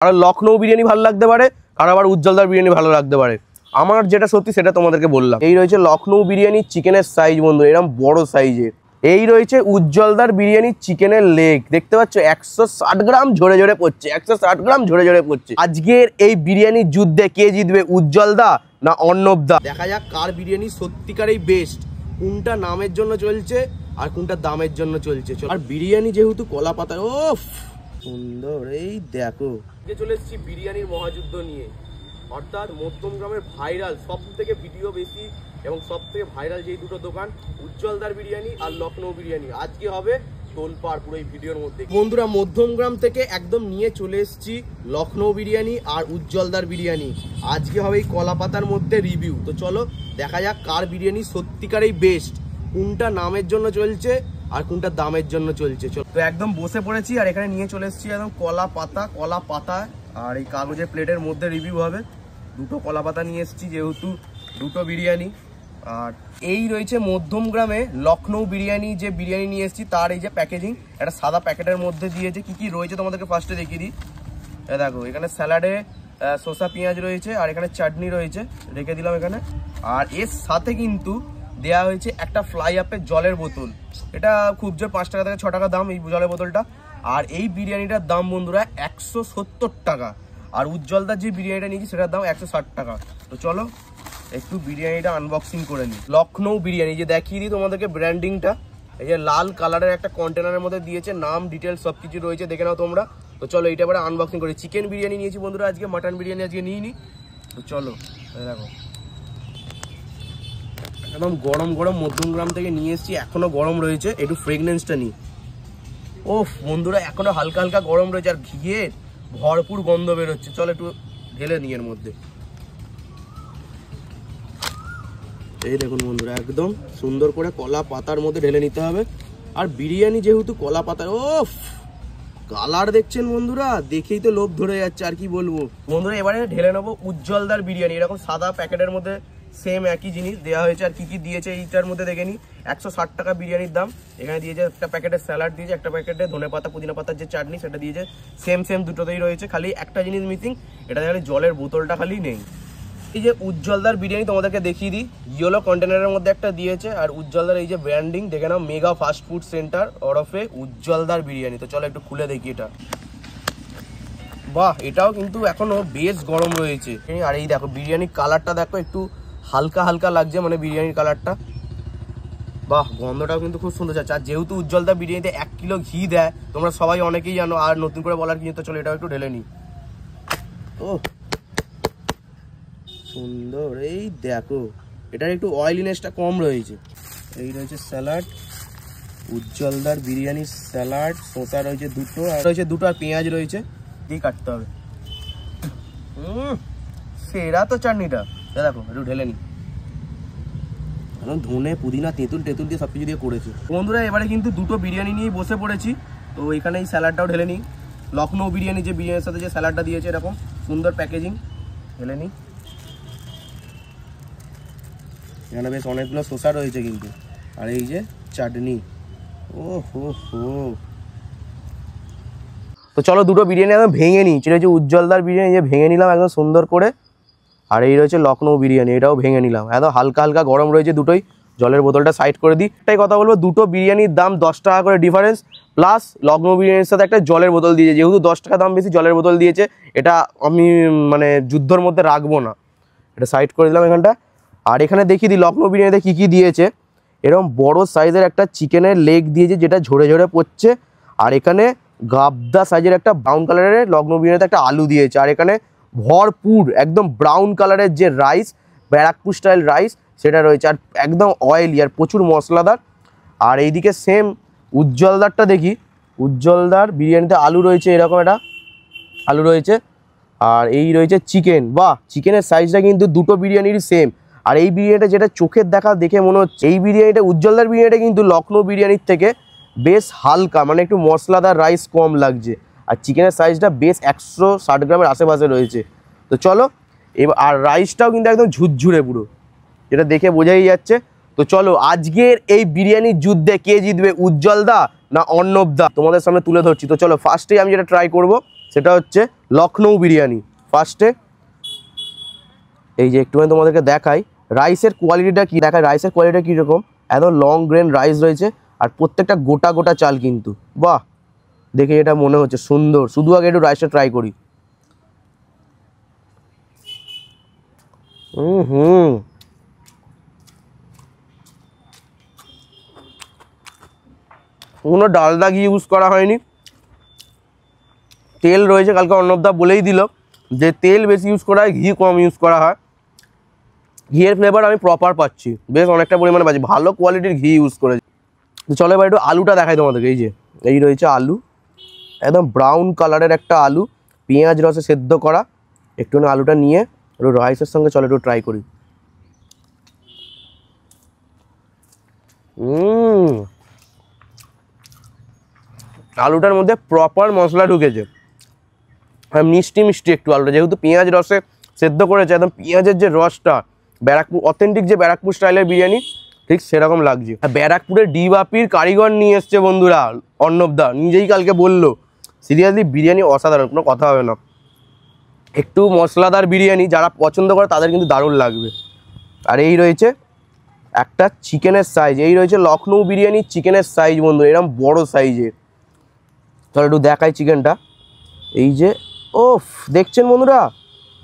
আর লখনৌ বিরিয়ানি ভালো লাগতে পারে, আর আবার উজ্জ্বলদার বিরিয়ানি ভালো লাগতে পারে। আমার যেটা সত্যি সেটা তোমাদেরকে বললাম। এই রয়েছে লখনৌ বিরিয়ানি চিকেনের সাইজ বন্ধু, এরকম বড় সাইজের। এই রয়েছে উজ্জ্বলদার বিরিয়ানি চিকেনের লেগ, দেখতে পাচ্ছ 160 গ্রাম ঝরে ঝরে পড়ছে, 160 গ্রাম ঝরে ঝরে পড়ছে। আজকের এই বিরিয়ানির যুদ্ধে কে জিতবে, উজ্জ্বলদা না অর্ণবদা? দেখা যাক কার বিরিয়ানি সত্যিকারেই বেস্ট, কোনটা নামের জন্য চলছে আর কোনটা দামের জন্য চলছে। আর বিরিয়ানি যেহেতু কলা পাতা, ওফ সুন্দর। এই দেখো চলে এসেছি বিরিয়ানির মহাযুদ্ধ নিয়ে, অর্থাৎ মধ্যমগ্রামের ভাইরাল সব থেকে ভিডিও বেশি এবং সব থেকে ভাইরাল যেই দুটো দোকান, উজ্জ্বলদার বিরিয়ানি আর লখনৌ বিরিয়ানি। আজকে হবে তোলপাড় পুরো এই ভিডিওর মধ্যে। বন্ধুরা মধ্যমগ্রাম থেকে একদম নিয়ে চলে এসেছি লখনৌ বিরিয়ানি আর উজ্জ্বলদার বিরিয়ানি। আজকে হবে এই কলা পাতার মধ্যে রিভিউ। তো চলো দেখা যাক কার বিরিয়ানি সত্যিকারেই বেস্ট, কোনটা নামের জন্য চলছে আর কোনটা দামের জন্য চলছে। তো একদম বসে পড়েছি আর এখানে নিয়ে চলে এসেছি একদম কলা পাতা আর এই কাগজের প্লেটের মধ্যে রিভিউ হবে। দুটো কলা পাতা নিয়ে এসেছি যেহেতু দুটো বিরিয়ানি। আর এই রয়েছে মধ্যমগ্রামে লখনৌ বিরিয়ানি, যে বিরিয়ানি নিয়ে এসেছি তার এই যে প্যাকেজিং, একটা সাদা প্যাকেটের মধ্যে দিয়েছে। কি কি রয়েছে তোমাদেরকে ফার্স্টে দেখিয়ে দিই। দেখো এখানে স্যালাডে শসা পেঁয়াজ রয়েছে আর এখানে চাটনি রয়েছে, রেখে দিলাম এখানে। আর এর সাথে কিন্তু দেয়া হয়েছে একটা ফ্লাই আপের জলের বোতল, এটা খুব জোর 5 টাকা থেকে 6 টাকা দাম এই জলের বোতলটা। আর এই বিরিয়ানিটার দাম বন্ধুরা 170 টাকা, আর উজ্জ্বলদার যে বিরিয়ানিটা নিয়েছি সেটার দাম 160 টাকা। তো চলো একটু বিরিয়ানিটা আনবক্সিং করে নিই। লখনৌ বিরিয়ানি যে দেখিয়ে দিই তোমাদেরকে ব্র্যান্ডিংটা, এই যে লাল কালারের একটা কন্টেনারের মধ্যে দিয়েছে, নাম ডিটেলস সব কিছু রয়েছে, দেখে নাও তোমরা। তো চলো এইটা এবারে আনবক্সিং করি। চিকেন বিরিয়ানি নিয়েছি বন্ধুরা আজকে, মাটন বিরিয়ানি আজকে নিইনি। তো চলো দেখো একদম গরম গরম মধ্যমগ্রাম থেকে নিয়ে এসেছি, এখনো গরম রয়েছে। একটু ফ্রেগনেন্সটা নিই। ওফ বন্ধুরা এখনো হালকা হালকা গরম রয়েছে আর ঘিয়ের ভরপুর গন্ধ বেরোচ্ছে। চলো একটু ঢেলে নিই এর মধ্যে। এই দেখুন বন্ধুরা একদম সুন্দর করে কলা পাতার মধ্যে ঢেলে নিতে হবে। আর বিরিয়ানি যেহেতু কলা পাতা, ওফ কালার দেখছেন বন্ধুরা, দেখেই তো লোভ ধরে যাচ্ছে, আর কি বলবো। বন্ধুরা এবারে ঢেলে নেবো উজ্জ্বলদার বিরিয়ানি। এরকম সাদা প্যাকেটের মধ্যে সেম একই জিনিস দেওয়া হয়েছে। আর কি কি দিয়েছে এইটার মধ্যে দেখে নিই। 160 টাকা বিরিয়ানির দাম। এখানে দিয়েছে একটা প্যাকেটের স্যালাড দিয়েছে, একটা প্যাকেটে ধনে পাতা পুদিনা পাতার যে চাটনি সেটা দিয়েছে। সেম দুটোতেই রয়েছে, খালি একটা জিনিস মিসিং, এটা খালি জলের বোতলটা খালি নেই। এই যে উজ্জ্বলদার বিরিয়ানি তোমাদেরকে দেখিয়ে দিই, ইয়েলো কন্টেনারের মধ্যে একটা দিয়েছে। আর উজ্জ্বলদার এই যে ব্র্যান্ডিং দেখে নাও, মেগা ফাস্ট ফুড সেন্টার ওরফে উজ্জ্বলদার বিরিয়ানি। তো চলো একটু খুলে দেখি এটা। বাহ এটাও কিন্তু এখনো বেশ গরম রয়েছে। আর এই দেখো বিরিয়ানির কালারটা দেখো, একটু হালকা হালকা লাগছে মানে বিরিয়ানির কালারটা। বাহ গন্ধটাও কিন্তু খুব সুন্দর যাচ্ছে। আর যেহেতু উজ্জ্বলদার বিরিয়ানিতে 1 কিলো ঘি দেয়, তোমরা সবাই অনেকেই জানো, আর নতুন করে বলার কিছু। তো চলো এটাও একটু ঢেলে নিই। ও সুন্দর, এই দেখো এটার একটু অয়েলিনেসটা কম রয়েছে। এই রয়েছে স্যালাড, উজ্জ্বলদার বিরিয়ানির স্যালাড, শসা রয়েছে দুটো, আর রয়েছে দুটো, আর পেঁয়াজ রয়েছে, দিয়ে কাটতে হবে। সেরা তো চাটনিটা, দেখো একটু ঢেলে নি। ধনে পুদিনা তেঁতুল দিয়ে সবকিছু দিয়ে করেছে। বন্ধুরা এবারে কিন্তু দুটো বিরিয়ানি নিয়ে বসে পড়েছি। তো এখানে এই স্যালাডটাও ঢেলে নিই। লখনৌ বিরিয়ানি যে বিরিয়ানির সাথে যে স্যালাডটা দিয়েছে এরকম সুন্দর প্যাকেজিং, ঢেলে নিই। এখানে বেশ অনেকগুলো শসা রয়েছে কিন্তু, আর এই যে চাটনি, ও হো হো। তো চলো দুটো বিরিয়ানি একদম ভেঙে নিই। যেটা হচ্ছে উজ্জ্বলদার বিরিয়ানি, যে ভেঙে নিলাম একদম সুন্দর করে। আর এই রয়েছে লখনৌ বিরিয়ানি, এটাও ভেঙে নিলাম। একদম হালকা হালকা গরম রয়েছে দুটোই। জলের বোতলটা সাইড করে দিই। এটাই কথা বলবো, দুটো বিরিয়ানির দাম 10 টাকা করে ডিফারেন্স, প্লাস লখনৌ বিরিয়ানির সাথে একটা জলের বোতল দিয়েছে। যেহেতু 10 টাকা দাম বেশি, জলের বোতল দিয়েছে, এটা আমি মানে যুদ্ধর মধ্যে রাখবো না, এটা সাইড করে দিলাম এখানটা। আর এখানে দেখিয়ে দিই লখনৌ বিরিয়ানিতে কী কী দিয়েছে। এরকম বড় সাইজের একটা চিকেনের লেগ দিয়েছে, যেটা ঝরে ঝরে পড়ছে। আর এখানে গাবদা সাইজের একটা ব্রাউন কালারের লখনৌ বিরিয়ানিতে একটা আলু দিয়েছে। আর এখানে ভরপুর একদম ব্রাউন কালারের যে রাইস, ব্যারাকপুর স্টাইল রাইস, সেটা রয়েছে। আর একদম অয়েলি আর প্রচুর মশলাদার। আর এইদিকে সেম উজ্জ্বলদারটা দেখি, উজ্জ্বলদার বিরিয়ানিতে আলু রয়েছে, এরকম একটা আলু রয়েছে। আর এই রয়েছে চিকেন। বাহ চিকেনের সাইজটা কিন্তু দুটো বিরিয়ানিরই সেম। আর এই বিরিয়ানিটা যেটা চোখের দেখা দেখে মনে হচ্ছে, এই বিরিয়ানিটা উজ্জ্বলদার বিরিয়ানিটা কিন্তু লখনৌ বিরিয়ানির থেকে বেশ হালকা, মানে একটু মশলাদার, রাইস কম লাগছে। আর চিকেনের সাইজটা বেশ 160 গ্রামের আশেপাশে রয়েছে। তো চলো এবার, আর রাইসটাও কিন্তু একদম ঝুরঝুরে পুরো, যেটা দেখে বোঝাই যাচ্ছে। তো চলো আজকের এই বিরিয়ানির যুদ্ধে কে জিতবে, উজ্জ্বলদা না অর্ণবদা, তোমাদের সামনে তুলে ধরছি। তো চলো ফার্স্টেই আমি যেটা ট্রাই করবো, সেটা হচ্ছে লখনৌ বিরিয়ানি। ফার্স্টে এই যে একটুখানি তোমাদেরকে দেখাই রাইসের কোয়ালিটিটা কি, দেখায় রাইসের কোয়ালিটিটা কীরকম। একদম লং গ্রেন রাইস রয়েছে আর প্রত্যেকটা গোটা গোটা চাল কিন্তু, বাহ দেখে এটা মনে হচ্ছে সুন্দর। শুধু আগে একটু রাইসটা ট্রাই করি। কোনো ডালদা ঘি ইউজ করা হয়নি, তেল রয়েছে। কালকে অর্ণবদা বলেই দিল যে তেল বেশি ইউজ করা হয়, ঘি কম ইউজ করা হয়। ঘিয়ের ফ্লেভার আমি প্রপার পাচ্ছি, বেশ অনেকটা পরিমাণে পাচ্ছি, ভালো কোয়ালিটির ঘি ইউজ করেছি। তো চলো এবার একটু আলুটা দেখাই তোমাদেরকে। এই যে এই রয়েছে আলু, একদম ব্রাউন কালারের একটা আলু, পেঁয়াজ রসে সেদ্ধ করা। একটুখানি আলুটা নিয়ে একটু রাইসের সঙ্গে চলো একটু ট্রাই করি। আলুটার মধ্যে প্রপার মশলা ঢুকেছে আর মিষ্টি মিষ্টি একটু আলুটা, যেহেতু পেঁয়াজ রসে সেদ্ধ করেছে, একদম পেঁয়াজের যে রসটা, ব্যারাকপুর অথেন্টিক যে ব্যারাকপুর স্টাইলের বিরিয়ানি ঠিক সেরকম লাগছে। আর ব্যারাকপুরের ডিবাপির কারিগর নিয়ে এসছে বন্ধুরা, অর্ণবদা নিজেই কালকে বললো। সিরিয়াসলি বিরিয়ানি অসাধারণ, কোনো কথা হবে না। একটু মশলাদার বিরিয়ানি যারা পছন্দ করে তাদের কিন্তু দারুণ লাগবে। আর এই রয়েছে একটা চিকেনের সাইজ, এই রয়েছে লখনৌ বিরিয়ানির চিকেনের সাইজ বন্ধু, এরকম বড় সাইজের। চলো একটু দেখাই চিকেনটা। এই যে ও দেখছেন বন্ধুরা,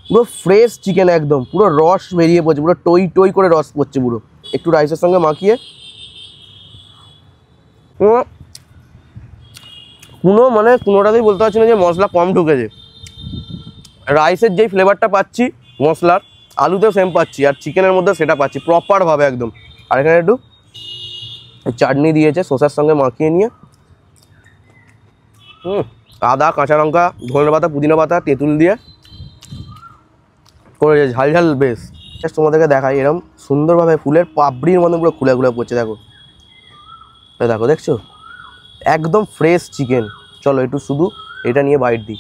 পুরো ফ্রেশ চিকেন, একদম পুরো রস বেরিয়ে পড়ছে, পুরো টই টই করে রস পড়ছে পুরো। একটু রাইসের সঙ্গে মাখিয়ে কোনোটাতেই বলতে পারছি না যে মশলা কম ঢুকেছে। রাইসের যেই ফ্লেভারটা পাচ্ছি মশলার, আলুতেও সেম পাচ্ছি, আর চিকেনের মধ্যে সেটা পাচ্ছি প্রপারভাবে একদম। আর এখানে একটু চাটনি দিয়েছে শসার সঙ্গে মাখিয়ে নিয়ে, আদা কাঁচা লঙ্কা ধনে পাতা পুদিনা পাতা তেঁতুল দিয়ে করেছে, ঝাল ঝাল বেশ। জাস্ট তোমাদেরকে দেখাই, এরকম সুন্দরভাবে ফুলের পাপড়ির মধ্যে পুরো খুলে খুলে পড়ছে। দেখো দেখো, দেখছো একদম ফ্রেশ চিকেন। চলো একটু শুধু এটা নিয়ে বাইট দিই।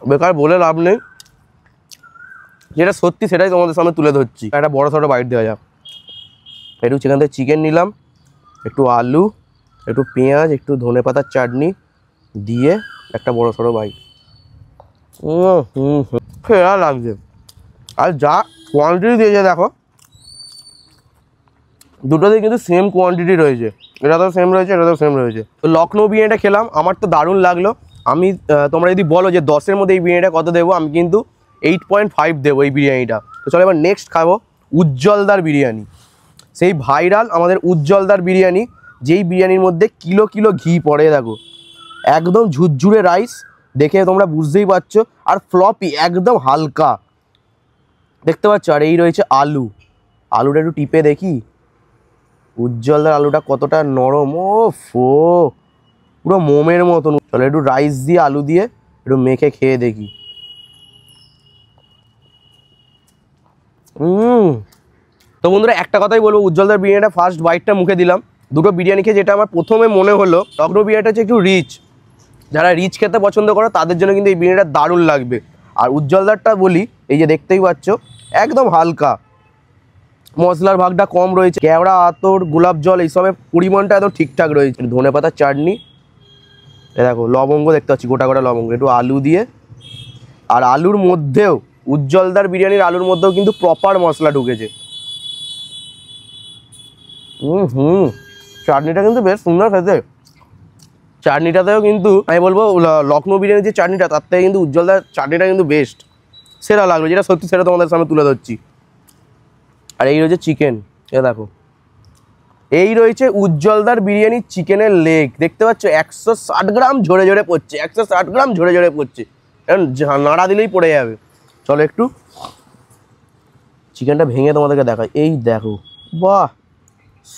বেকার বলে লাভ নেই, যেটা সত্যি সেটাই তোমাদের সামনে তুলে ধরছি। একটা বড় ছোটো বাইট দেওয়া যাক। একটু সেখান থেকে চিকেন নিলাম, একটু আলু, একটু পেঁয়াজ, একটু ধনে পাতার চাটনি দিয়ে একটা বড় সড়ো বাইট। ফেরা লাগছে। আর যা কোয়ান্টিটি দিয়েছে দেখো, দুটোতেই কিন্তু সেম কোয়ান্টিটি রয়েছে, এটাতেও সেম রয়েছে, এটাতেও সেম রয়েছে। তো লখনৌ বিরিয়ানিটা খেলাম, আমার তো দারুণ লাগলো। আমি তোমরা যদি বলো যে 10-এর মধ্যে এই বিরিয়ানিটা কত দেবো, আমি কিন্তু 8.5 দেবো এই বিরিয়ানিটা। তো চলো এবার নেক্সট খাবো উজ্জ্বলদার বিরিয়ানি, সেই ভাইরাল আমাদের উজ্জ্বলদার বিরিয়ানি, যেই বিরিয়ানির মধ্যে কিলো কিলো ঘি পড়ে। দেখো একদম ঝুরঝুরে রাইস, দেখে তোমরা বুঝতেই পারছো, আর ফ্লপি একদম হালকা দেখতে পাচ্ছ। আর এই রয়েছে আলু, আলুটা একটু টিপে দেখি উজ্জ্বলদার আলুটা কতটা নরম, ও ফো পুরো মোমের মতন। চলো একটু রাইস দিয়ে আলু দিয়ে একটু মেখে খেয়ে দেখি। তো বন্ধুরা একটা কথাই বলবো, উজ্জ্বলদার বিরিয়ানিটা ফার্স্ট বাইটটা মুখে দিলাম, দুটো বিরিয়ানি খেয়ে যেটা আমার প্রথমে মনে হলো, লখনৌ বিরিয়ানিটা হচ্ছে একটু রিচ, যারা রিচ খেতে পছন্দ করে তাদের জন্য কিন্তু এই বিরিয়ানিটা দারুণ লাগবে। আর উজ্জ্বলদারটা বলি, এই যে দেখতেই পাচ্ছ একদম হালকা, মশলার ভাগটা কম রয়েছে, কেওড়া আতর গোলাপ জল এইসবের পরিমাণটা একদম ঠিকঠাক রয়েছে। ধনে পাতার চাটনি, এ দেখো লবঙ্গ দেখতে পাচ্ছি, গোটা গোটা লবঙ্গ, একটু আলু দিয়ে। আর আলুর মধ্যেও উজ্জ্বলদার বিরিয়ানির আলুর মধ্যেও কিন্তু প্রপার মশলা ঢুকেছে। চাটনিটা কিন্তু বেশ সুন্দর খেতে। চাটনিটাতেও কিন্তু আমি বলবো লখনৌ বিরিয়ানির যে চাটনিটা, তার থেকে কিন্তু উজ্জ্বলদার চাটনিটা কিন্তু বেস্ট, সেটা লাগলো, যেটা সত্যি সেটা তোমাদের সামনে তুলে ধরছি। আর এই রয়েছে চিকেন, এ দেখো এই রয়েছে উজ্জ্বলদার বিরিয়ানির চিকেনের লেগ, দেখতে পাচ্ছ 160 গ্রাম ঝরে ঝরে পড়ছে, 160 গ্রাম ঝরে ঝরে পড়ছে, কারণ নাড়া দিলেই পড়ে যাবে। চলো একটু চিকেনটা ভেঙে তোমাদেরকে দেখাই। এই দেখো, বাহ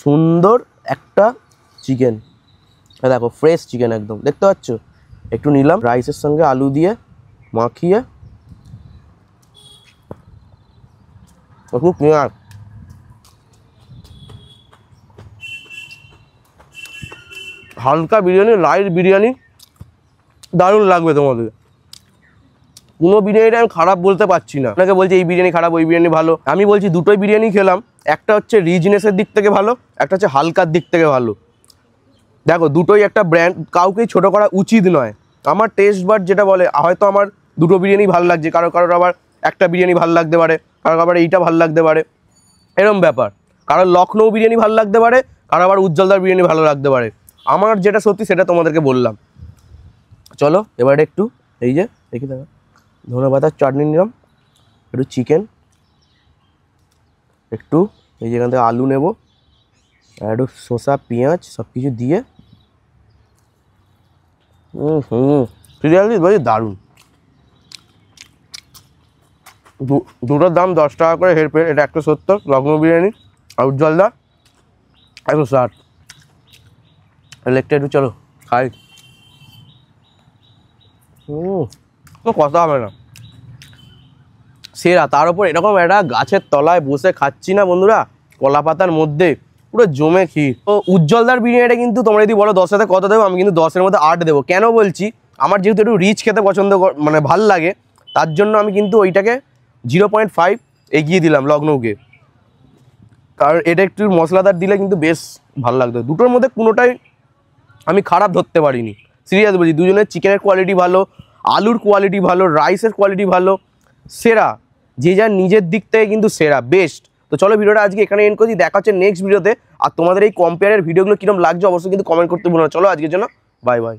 সুন্দর একটা চিকেন, দেখো ফ্রেশ চিকেন একদম, দেখতে পাচ্ছ। একটু নিলাম রাইসের সঙ্গে আলু দিয়ে মাখিয়ে, একটু পেঁয়াজ, হালকা বিরিয়ানি, লাইট বিরিয়ানি, দারুণ লাগবে তোমাদের। কোনো বিরিয়ানিটা আমি খারাপ বলতে পারছি না। আপনাকে বলছি এই বিরিয়ানি খারাপ, ওই বিরিয়ানি ভালো। আমি বলছি দুটোই বিরিয়ানি খেলাম, একটা হচ্ছে রিচনেসের দিক থেকে ভালো, একটা হচ্ছে হালকার দিক থেকে ভালো। দেখো দুটোই একটা ব্র্যান্ড, কাউকেই ছোটো করা উচিত নয়। আমার টেস্ট বাট যেটা বলে, হয়তো আমার দুটো বিরিয়ানি ভালো লাগছে, কারোর আবার একটা বিরিয়ানি ভালো লাগতে পারে, কারোর আবার এইটা ভালো লাগতে পারে, এরম ব্যাপার। কারোর লখনৌ বিরিয়ানি ভালো লাগতে পারে, কারোর আবার উজ্জ্বলদার বিরিয়ানি ভালো লাগতে পারে। আমার যেটা সত্যি সেটা তোমাদেরকে বললাম। চলো এবারে একটু এই যে দেখি দেখো, ধনে পাতার চাটনি নিলাম, একটু চিকেন, একটু এই যে এখান থেকে আলু নেব, আর একটু শসা পেঁয়াজ সব কিছু দিয়ে সিরিয়াসলি বলছি দারুণ। দুটোর দাম 10 টাকা করে হেরফের। এটা 170 লখনৌ বিরিয়ানি, আর উজ্জ্বলদা 160। লেগটা একটু চলো খাই, কথা হবে না, সেরা। তার উপর এরকম একটা গাছের তলায় বসে খাচ্ছি না বন্ধুরা, কলা পাতার মধ্যে, পুরো জমে ক্ষীর। তো উজ্জ্বলদার বিরিয়ানিটা কিন্তু তোমরা যদি বলো 10 সাথে কত দেবো, আমি কিন্তু 10-এর মধ্যে 8 দেবো। কেন বলছি, আমার যেহেতু একটু রিচ খেতে পছন্দ মানে ভাল লাগে, তার জন্য আমি কিন্তু ওইটাকে 0.5 এগিয়ে দিলাম লখনৌকে। কারণ এটা একটু মশলাদার দিলে কিন্তু বেশ ভালো লাগতো। দুটোর মধ্যে কোনোটাই আমি খারাপ ধরতে পারিনি, সিরিয়াস বলছি। দুজনের চিকেনের কোয়ালিটি ভালো, আলুর কোয়ালিটি ভালো, রাইসের কোয়ালিটি ভালো, সেরা। যে যার নিজের দিক থেকে কিন্তু সেরা, বেস্ট। তো চলো ভিডিওটা আজকে এখানে এন্ড করছি, দেখা হচ্ছে নেক্সট ভিডিওতে। আর তোমাদের এই কম্পেয়ারের ভিডিওগুলো কিরকম লাগছে অবশ্যই কিন্তু কমেন্ট করতে ভুলো না। চলো আজকের জন্য বাই বাই।